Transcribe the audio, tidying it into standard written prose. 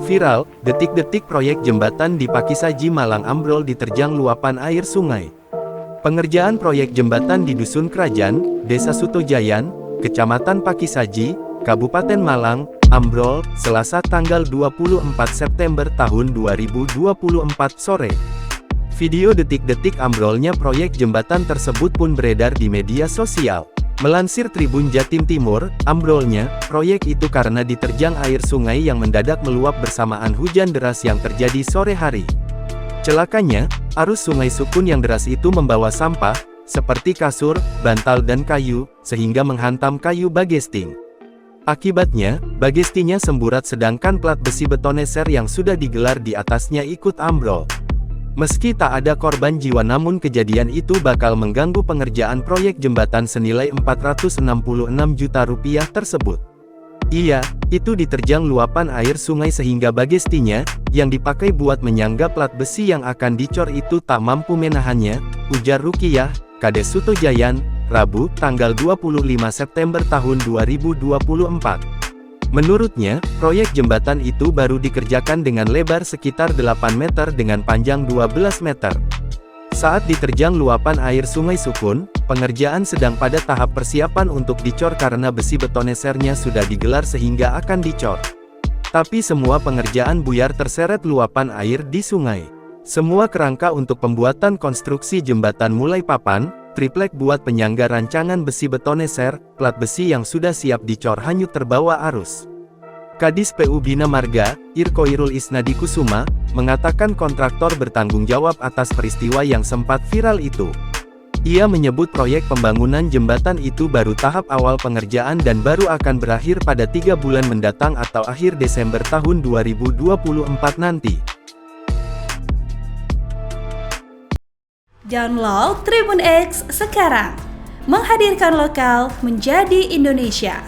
Viral, detik-detik proyek jembatan di Pakisaji Malang ambrol diterjang luapan air sungai. Pengerjaan proyek jembatan di Dusun Kerajaan, Desa Sutojayan, Kecamatan Pakisaji, Kabupaten Malang, ambrol, Selasa tanggal 24 September tahun 2024 sore. Video detik-detik ambrolnya proyek jembatan tersebut pun beredar di media sosial. Melansir Tribun Jatim Timur, ambrolnya proyek itu karena diterjang air sungai yang mendadak meluap bersamaan hujan deras yang terjadi sore hari. Celakanya, arus sungai Sukun yang deras itu membawa sampah, seperti kasur, bantal dan kayu, sehingga menghantam kayu bagesting. Akibatnya, bagestinya semburat sedangkan plat besi betoneser yang sudah digelar di atasnya ikut ambrol. Meski tak ada korban jiwa namun kejadian itu bakal mengganggu pengerjaan proyek jembatan senilai Rp466 juta tersebut. Iya, itu diterjang luapan air sungai sehingga bagestinya, yang dipakai buat menyangga plat besi yang akan dicor itu tak mampu menahannya, ujar Rukiyah, Kades Sutojayan, Rabu, tanggal 25 September tahun 2024. Menurutnya, proyek jembatan itu baru dikerjakan dengan lebar sekitar 8 meter dengan panjang 12 meter. Saat diterjang luapan air sungai Sukun, pengerjaan sedang pada tahap persiapan untuk dicor karena besi betonesernya sudah digelar sehingga akan dicor. Tapi semua pengerjaan buyar terseret luapan air di sungai. Semua kerangka untuk pembuatan konstruksi jembatan mulai papan, triplek buat penyangga rancangan besi betoneser, plat besi yang sudah siap dicor hanyut terbawa arus. Kadis PU Bina Marga, Irkoirul Isnadi Kusuma, mengatakan kontraktor bertanggung jawab atas peristiwa yang sempat viral itu. Ia menyebut proyek pembangunan jembatan itu baru tahap awal pengerjaan dan baru akan berakhir pada 3 bulan mendatang atau akhir Desember tahun 2024 nanti. Download Tribun X sekarang, menghadirkan lokal menjadi Indonesia.